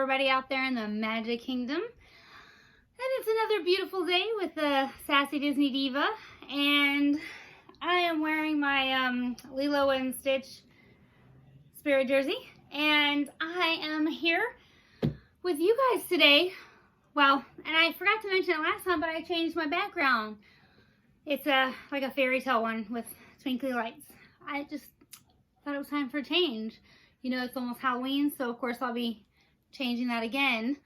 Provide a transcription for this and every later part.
everybody out there in the Magic Kingdom. And it's another beautiful day with the Sassy Disney Diva. And I am wearing my Lilo and Stitch Spirit jersey. And I am here with you guys today. Well, and I forgot to mention it last time, but I changed my background. It's like a fairy tale one with twinkly lights. I just thought it was time for a change. You know, it's almost Halloween, so of course I'll be changing that again.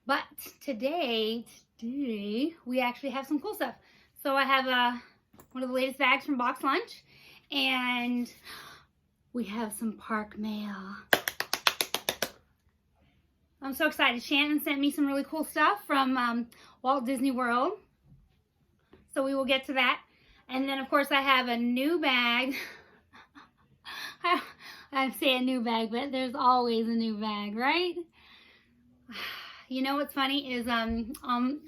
But today we actually have some cool stuff. So I have one of the latest bags from Boxlunch, and we have some park mail. I'm so excited. Shannon sent me some really cool stuff from Walt Disney World. So we will get to that. And then of course I have a new bag. I say a new bag, but there's always a new bag, right? You know what's funny is on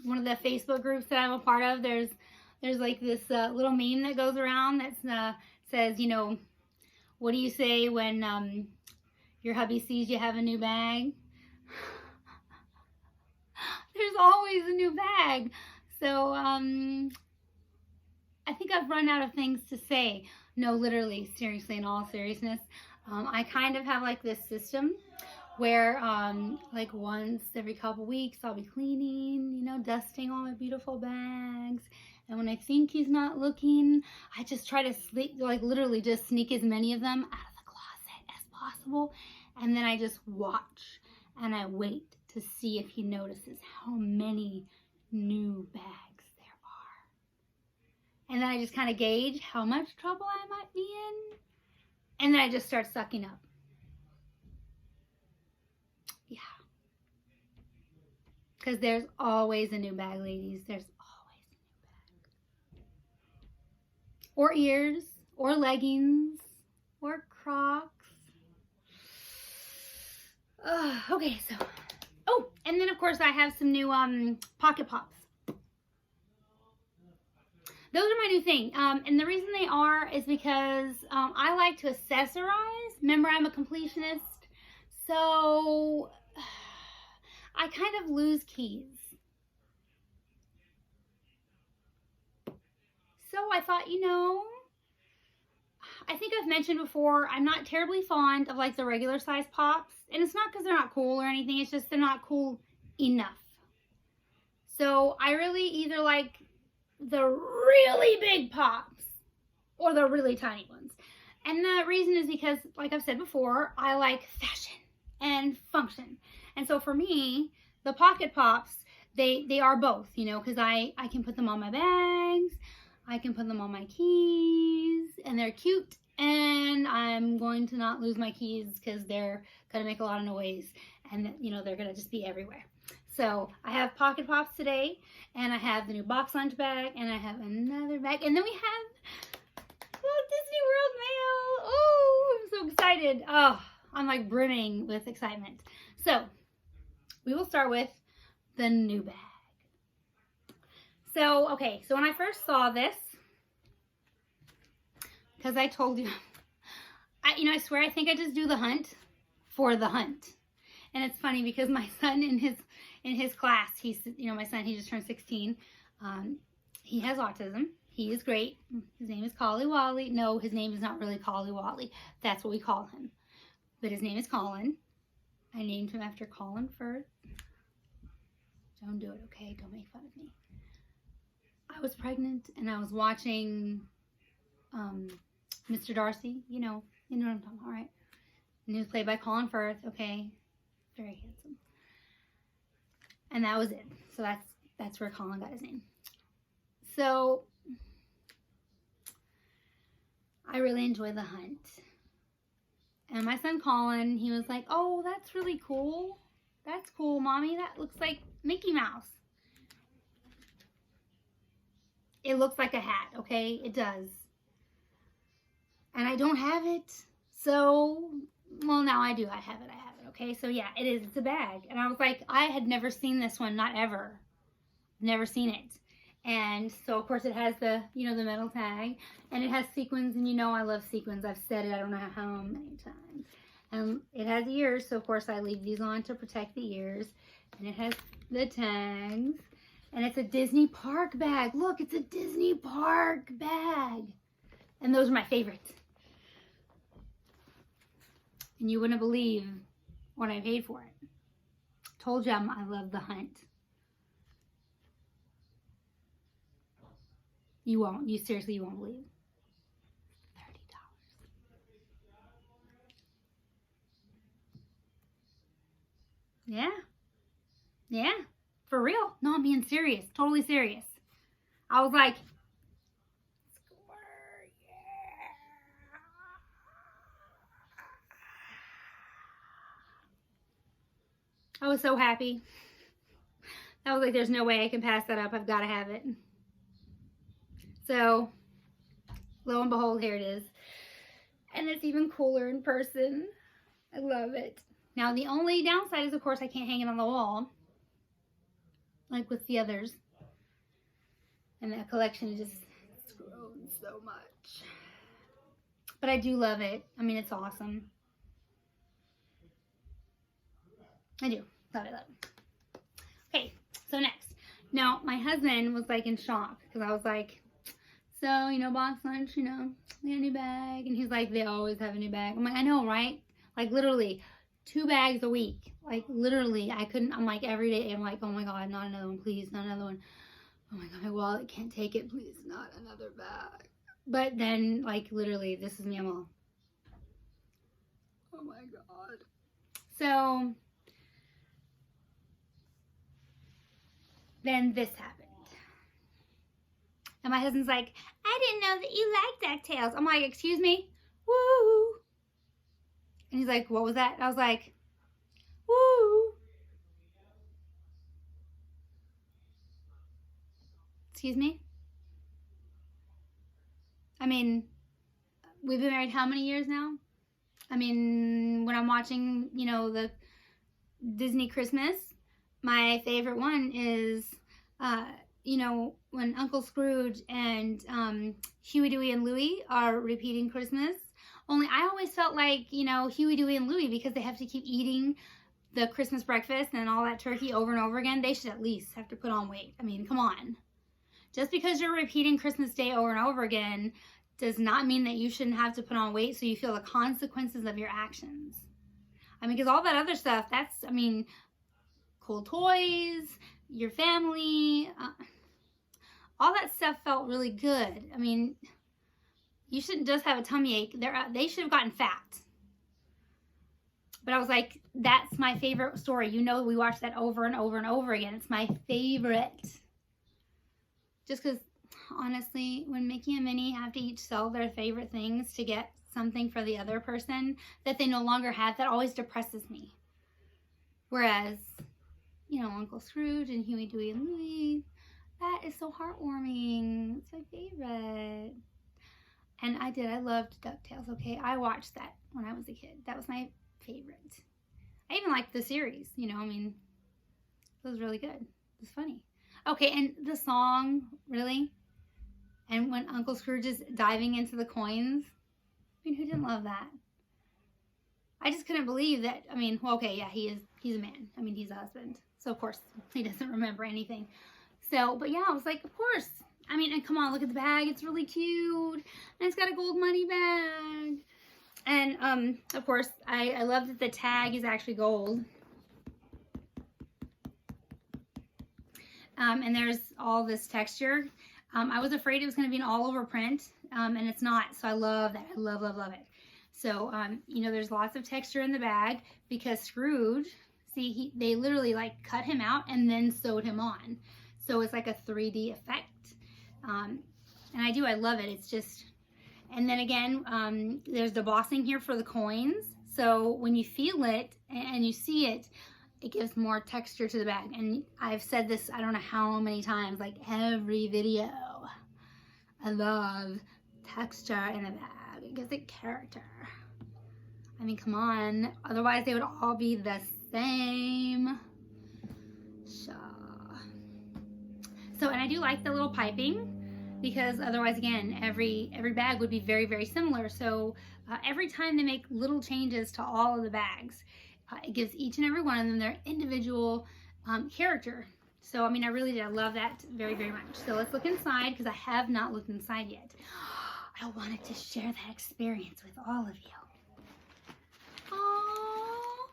one of the Facebook groups that I'm a part of, there's like this little meme that goes around that says, you know, what do you say when your hubby sees you have a new bag? There's always a new bag. So I think I've run out of things to say. No, literally, seriously, in all seriousness. I kind of have like this system where like once every couple weeks I'll be cleaning, you know, dusting all my beautiful bags. And when I think he's not looking, I just try to literally just sneak as many of them out of the closet as possible. And then I just watch and I wait to see if he notices how many new bags there are. And then I just kind of gauge how much trouble I might be in. And then I just start sucking up. Yeah. Because there's always a new bag, ladies. There's always a new bag. Or ears, or leggings, or Crocs. Okay, so. Oh, and then of course I have some new Pocket Pops. Those are my new thing. And the reason they are is because I like to accessorize. Remember, I'm a completionist. So I kind of lose keys. So I thought, you know, I think I've mentioned before, I'm not terribly fond of like the regular size pops. And it's not because they're not cool or anything. It's just they're not cool enough. So I really either like the really big pops or the really tiny ones. And the reason is because, like I've said before, I like fashion and function. And so for me, the Pocket Pops, they are both, you know, because I can put them on my bags, I can put them on my keys, and they're cute. And I'm going to not lose my keys because they're going to make a lot of noise, and, you know, they're going to just be everywhere. So I have Pocket Pops today, and I have the new Boxlunch bag, and I have another bag, and then we have Walt Disney World mail. Oh, I'm so excited. Oh, I'm like brimming with excitement. So we will start with the new bag. So, okay, so when I first saw this, because I told you, I swear I think I just do the hunt for the hunt. And it's funny because my son in his class, my son, he just turned 16. He has autism. He is great. His name is Collie Wally. No, his name is not really Collie Wally. That's what we call him. But his name is Colin. I named him after Colin Firth. Don't do it, okay? Don't make fun of me. I was pregnant and I was watching Mr. Darcy. You know what I'm talking about, right? And he was played by Colin Firth, okay? Very handsome. And that was it. So that's where Colin got his name. So I really enjoy the hunt. And my son Colin, he was like, oh, that's really cool. That's cool, Mommy. That looks like Mickey Mouse. It looks like a hat, okay? It does. And I don't have it. So, well, now I do. I have it, okay? So, yeah, it is. It's a bag. And I was like, I had never seen this one. Not ever. Never seen it. And so, of course, it has the, the metal tag. And it has sequins. And you know I love sequins. I've said it I don't know how many times. And it has ears, so of course I leave these on to protect the ears. And it has the tags. And it's a Disney park bag. Look, it's a Disney park bag. And those are my favorites. And you wouldn't believe what I paid for it. Told you I love the hunt. You won't. You seriously, you won't believe. $30. Yeah. Yeah. For real. No, I'm being serious. Totally serious. I was like, I was so happy. I was like, there's no way I can pass that up. I've got to have it. So, lo and behold, here it is. And it's even cooler in person. I love it. Now, the only downside is, of course, I can't hang it on the wall like with the others. And that collection just has grown so much. But I do love it. I mean, it's awesome. I do. Love it, love it. Okay, so next. Now, my husband was like in shock because I was like, so, you know, Boxlunch, you know, they have a new bag. And he's like, they always have a new bag. I'm like, I know, right? Like, literally, 2 bags a week. Like, literally, I couldn't, I'm like, every day, I'm like, oh my God, not another one, please, not another one. Oh my God, my wallet can't take it, please, not another bag. But then, like, literally, this is me, I'm all, oh my God. So, then this happened. And my husband's like, I didn't know that you liked DuckTales. I'm like, excuse me? Woo. And he's like, what was that? I was like, woo. Excuse me? I mean, we've been married how many years now? I mean, when I'm watching, you know, the Disney Christmas, my favorite one is, you know, when Uncle Scrooge and Huey, Dewey, and Louie are repeating Christmas. Only I always felt like, you know, Huey, Dewey, and Louie, because they have to keep eating the Christmas breakfast and all that turkey over and over again, they should at least have to put on weight. I mean, come on. Just because you're repeating Christmas Day over and over again does not mean that you shouldn't have to put on weight so you feel the consequences of your actions. I mean, because all that other stuff, that's, I mean, cool toys, your family, all that stuff felt really good. I mean, you shouldn't just have a tummy ache. They should have gotten fat. But I was like, that's my favorite story. You know, we watch that over and over and over again. It's my favorite. Just because, honestly, when Mickey and Minnie have to each sell their favorite things to get something for the other person that they no longer have, that always depresses me. Whereas, you know, Uncle Scrooge and Huey, Dewey, and Louie, that is so heartwarming. It's my favorite. And I loved DuckTales, okay? I watched that when I was a kid. That was my favorite. I even liked the series, you know, I mean, it was really good. It was funny. Okay, and the song, really? And when Uncle Scrooge is diving into the coins, I mean, who didn't love that? I just couldn't believe that. I mean, well, okay, yeah, he's a man. I mean, he's a husband. So, of course, he doesn't remember anything. So, but yeah, I was like, of course. I mean, and come on, look at the bag. It's really cute. And it's got a gold money bag. And, of course, I love that the tag is actually gold. And there's all this texture. I was afraid it was going to be an all-over print, and it's not. So I love that. I love, love, love it. So, you know, there's lots of texture in the bag because Scrooge, see, they literally, like, cut him out and then sewed him on. So it's like a 3D effect. And I love it. It's just, and then again, there's the embossing here for the coins. So when you feel it and you see it, it gives more texture to the bag. And I've said this, I don't know how many times, like every video. I love texture in the bag. It gives it character. I mean, come on. Otherwise, they would all be the same. So, and I do like the little piping. because otherwise, again, every bag would be very, very similar. So every time they make little changes to all of the bags, it gives each and every one of them their individual character. So, I mean, I really did. I love that very, very much. So let's look inside, because I have not looked inside yet. I wanted to share that experience with all of you. Oh,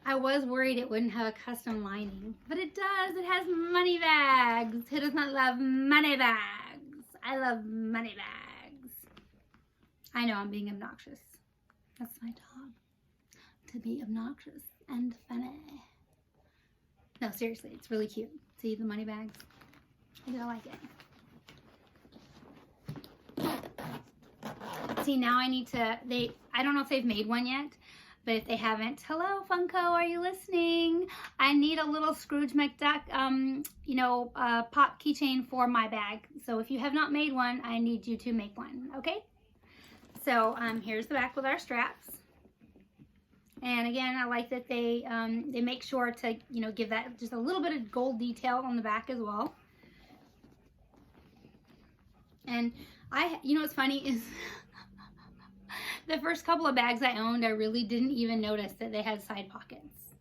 I was worried it wouldn't have a custom lining, but it does. It has money bags. Who does not love money bags? I love money bags. I know I'm being obnoxious. That's my job, to be obnoxious and funny. No, seriously, it's really cute. See the money bags? I like it. See, now I need to, I don't know if they've made one yet, but if they haven't, hello Funko, are you listening? I need a little Scrooge McDuck, pop keychain for my bag. So if you have not made one, I need you to make one, okay? So here's the back with our straps. And again, I like that they make sure to, give that just a little bit of gold detail on the back as well. And what's funny is the first couple of bags I owned, I really didn't even notice that they had side pockets.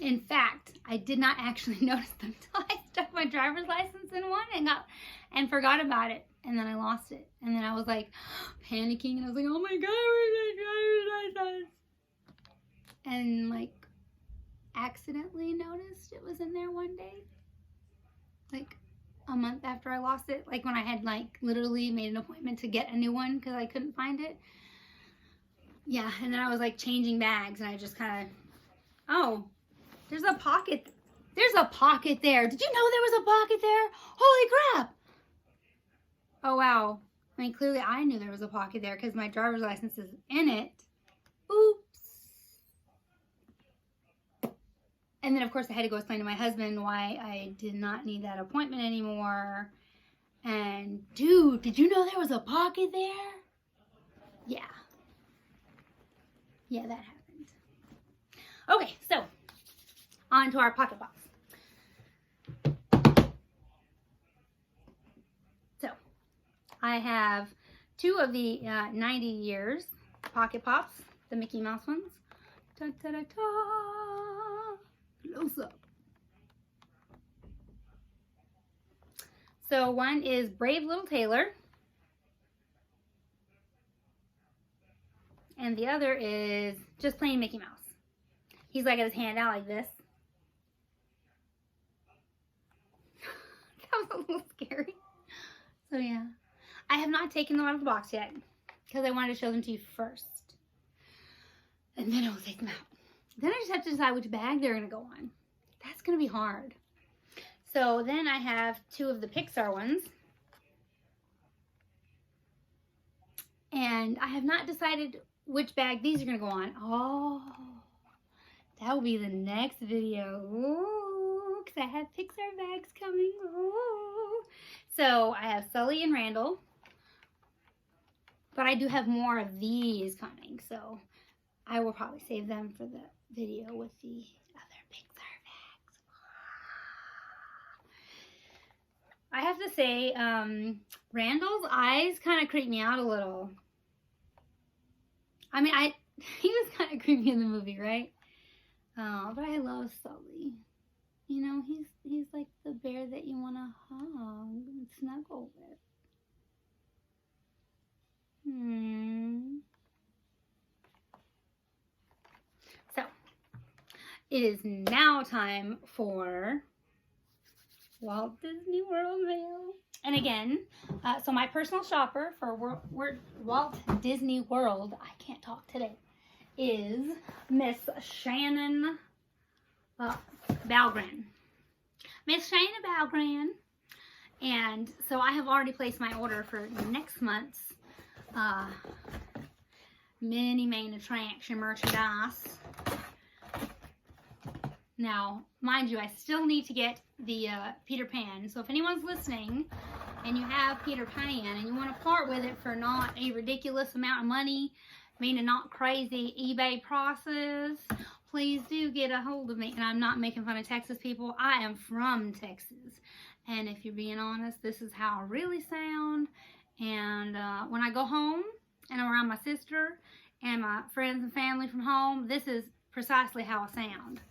In fact, I did not actually notice them until I stuck my driver's license in one and forgot about it. And then I lost it. And then I was like panicking, and I was like, oh my God, where's my driver's license? And like accidentally noticed it was in there one day, like a month after I lost it, like when I had like literally made an appointment to get a new one because I couldn't find it. Yeah, and then I was like changing bags, and I just kind of, oh, there's a pocket there. Did you know there was a pocket there? Holy crap. Oh wow. I mean, clearly I knew there was a pocket there because my driver's license is in it. Oops. And then, of course, I had to go explain to my husband why I did not need that appointment anymore. And, dude, did you know there was a pocket there? Yeah. Yeah, that happened. Okay, so, on to our pocket box. So, I have two of the 90 years pocket pops, the Mickey Mouse ones. Ta-ta-da-ta! Close up. So one is Brave Little Tailor, and the other is just plain Mickey Mouse. He's like got his hand out like this. That was a little scary. So yeah, I have not taken them out of the box yet because I wanted to show them to you first, and then I'll take them out. Then I just have to decide which bag they're going to go on. That's going to be hard. So then I have two of the Pixar ones. And I have not decided which bag these are going to go on. Oh, that will be the next video. Ooh, because I have Pixar bags coming. Ooh. So I have Sully and Randall. But I do have more of these coming. So I will probably save them for the video with the other Pixar bags. I have to say, Randall's eyes kind of creep me out a little. I mean, he was kind of creepy in the movie, right? Oh, but I love Sully. You know, he's like the bear that you want to hug and snuggle with. So, it is now time for Walt Disney World mail. And again, so my personal shopper for Walt Disney World, I can't talk today, is Miss Shannon Balgren. Miss Shannon Balgren. And so I have already placed my order for next month's mini main attraction merchandise. Now, mind you, I still need to get the Peter Pan. So if anyone's listening and you have Peter Pan and you want to part with it for not a ridiculous amount of money, meaning not crazy eBay prices, please do get a hold of me. And I'm not making fun of Texas people. I am from Texas. And if you're being honest, this is how I really sound. And when I go home and I'm around my sister and my friends and family from home, this is precisely how I sound.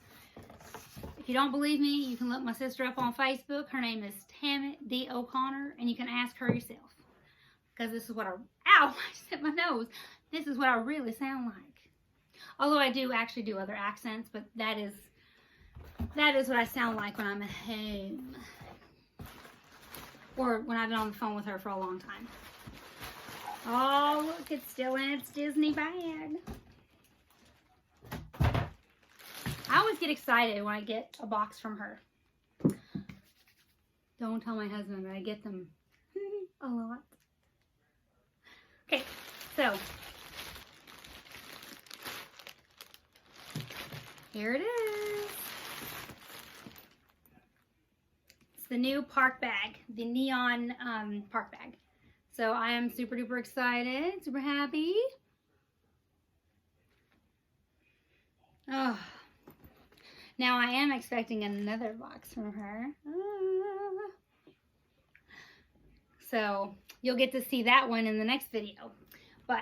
If you don't believe me, you can look my sister up on Facebook. Her name is Tammy D. O'Connor, and you can ask her yourself. Because this is what ow, I just hit my nose. This is what I really sound like. Although I do actually do other accents, but that is what I sound like when I'm at home. Or when I've been on the phone with her for a long time. Oh, look, it's still in its Disney bag. I always get excited when I get a box from her. Don't tell my husband, but I get them a lot. Okay, so here it is. It's the new park bag, the neon park bag. So I am super duper excited, super happy. Oh. Now I am expecting another box from her. So you'll get to see that one in the next video. But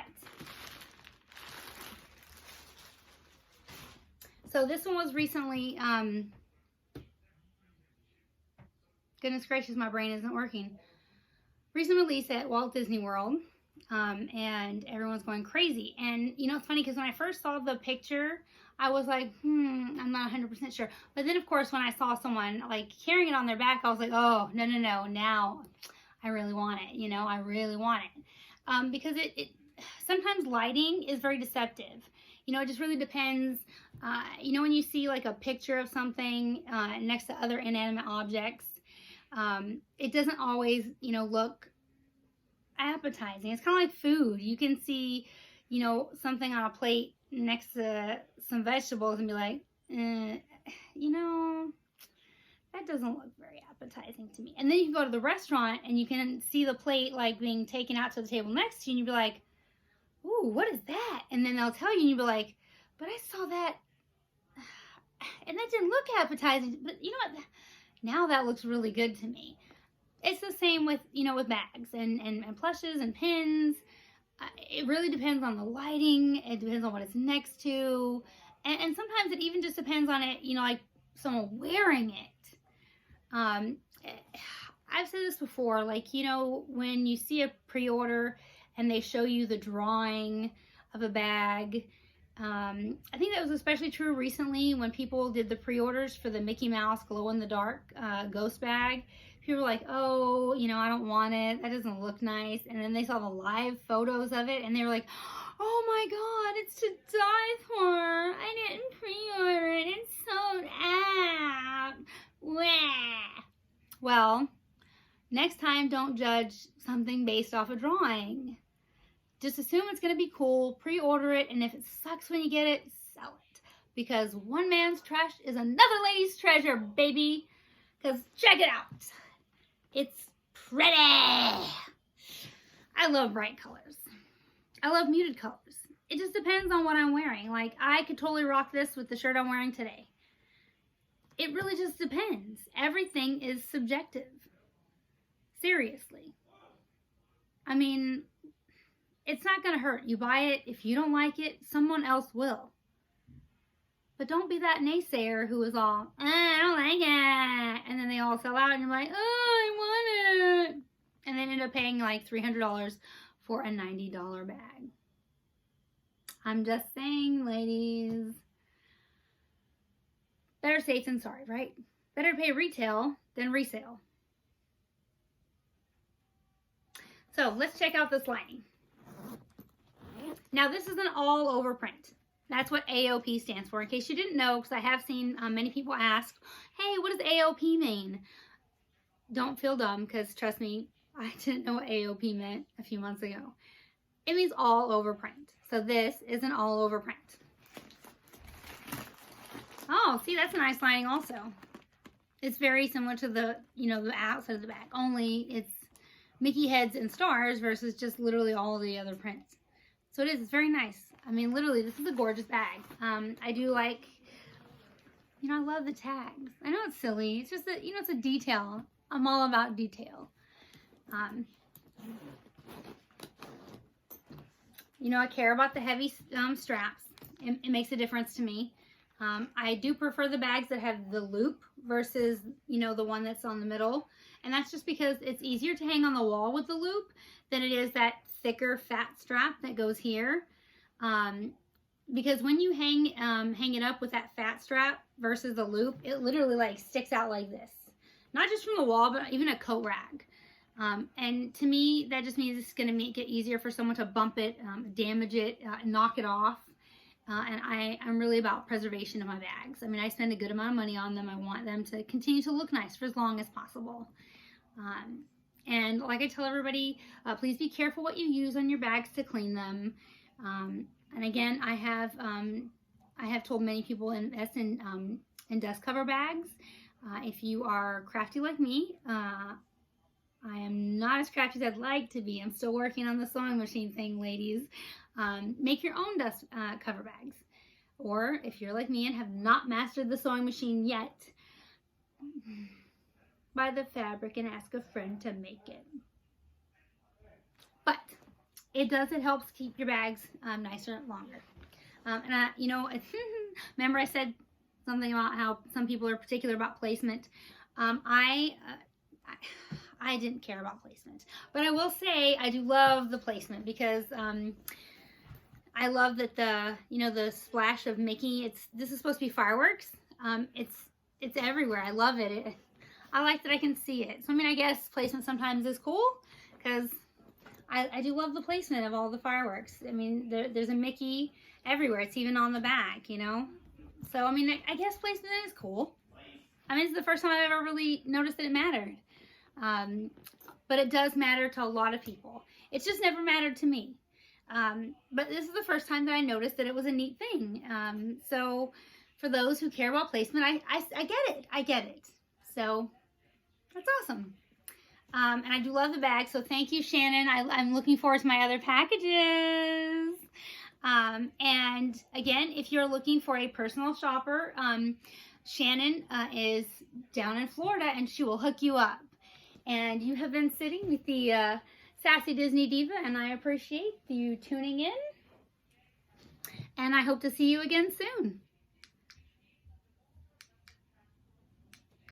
so this one was recently goodness gracious, my brain isn't working. Recent release at Walt Disney World. And everyone's going crazy. And you know, it's funny because when I first saw the picture, I was like, I'm not 100% sure. But then, of course, when I saw someone like carrying it on their back, I was like, oh, no. Now I really want it. You know, I really want it. Because it sometimes lighting is very deceptive. You know, it just really depends. You know, when you see like a picture of something next to other inanimate objects, it doesn't always, you know, look appetizing. It's kind of like food. You can see, you know, something on a plate next to some vegetables and be like, you know, that doesn't look very appetizing to me. And then you can go to the restaurant and you can see the plate like being taken out to the table next to you and you'd be like, ooh, what is that? And then they'll tell you and you'd be like, but I saw that and that didn't look appetizing. But you know what? Now that looks really good to me. It's the same with, you know, with bags and plushes and pins. It really depends on the lighting. It depends on what it's next to. And sometimes it even just depends on it, you know, like someone wearing it. I've said this before, like, you know, when you see a pre-order and they show you the drawing of a bag. I think that was especially true recently when people did the pre-orders for the Mickey Mouse glow-in-the-dark ghost bag. People were like, oh, you know, I don't want it. That doesn't look nice. And then they saw the live photos of it and they were like, oh my God, it's to die for. I didn't pre-order it. It's sold out. Wah. Well, next time, don't judge something based off a drawing. Just assume it's going to be cool, pre-order it, and if it sucks when you get it, sell it. Because one man's trash is another lady's treasure, baby. Because check it out. It's pretty. I love bright colors. I love muted colors. It just depends on what I'm wearing. Like, I could totally rock this with the shirt I'm wearing today. It really just depends. Everything is subjective. Seriously. I mean, it's not going to hurt. You buy it. If you don't like it, someone else will. But don't be that naysayer who is all, I don't like it. And then they all sell out and you're like, oh, I want it. And then end up paying like $300 for a $90 bag. I'm just saying, ladies. Better safe than sorry, right? Better pay retail than resale. So let's check out this lining. Now this is an all over print. That's what AOP stands for. In case you didn't know, because I have seen many people ask, hey, what does AOP mean? Don't feel dumb, because trust me, I didn't know what AOP meant a few months ago. It means all over print. So this is an all over print. Oh, see, that's a nice lining also. It's very similar to the, you know, the outside of the bag. Only it's Mickey heads and stars versus just literally all of the other prints. So it is. It's very nice. I mean, literally, this is a gorgeous bag. I do like, you know, I love the tags. I know it's silly. It's just that, you know, it's a detail. I'm all about detail. You know, I care about the heavy straps. It makes a difference to me. I do prefer the bags that have the loop versus, you know, the one that's on the middle. And that's just because it's easier to hang on the wall with the loop than it is that thicker fat strap that goes here. Because when you hang it up with that fat strap versus the loop, it literally like sticks out like this. Not just from the wall, but even a coat rack. And to me, that just means it's going to make it easier for someone to bump it, damage it, knock it off. And I'm really about preservation of my bags. I mean, I spend a good amount of money on them. I want them to continue to look nice for as long as possible. And like I tell everybody, please be careful what you use on your bags to clean them. And again, I have told many people invest in dust cover bags. If you are crafty like me, I am not as crafty as I'd like to be. I'm still working on the sewing machine thing, ladies. Make your own dust cover bags. Or if you're like me and have not mastered the sewing machine yet, buy the fabric and ask a friend to make it. But it helps keep your bags nicer longer. And you know, remember I said something about how some people are particular about placement. I didn't care about placement, but I will say I do love the placement because I love that the splash of Mickey. This is supposed to be fireworks. It's everywhere. I love it. I like that I can see it. So I mean, I guess placement sometimes is cool because I do love the placement of all the fireworks. I mean, there's a Mickey everywhere. It's even on the back, you know. So I mean, I guess placement is cool. I mean, it's the first time I've ever really noticed that it mattered. But it does matter to a lot of people. It's just never mattered to me. But this is the first time that I noticed that it was a neat thing. So for those who care about placement, I get it. I get it. So that's awesome. And I do love the bag. So thank you, Shannon. I'm looking forward to my other packages. And again, if you're looking for a personal shopper, Shannon is down in Florida and she will hook you up. And you have been sitting with the Sassy Disney Diva, and I appreciate you tuning in. And I hope to see you again soon.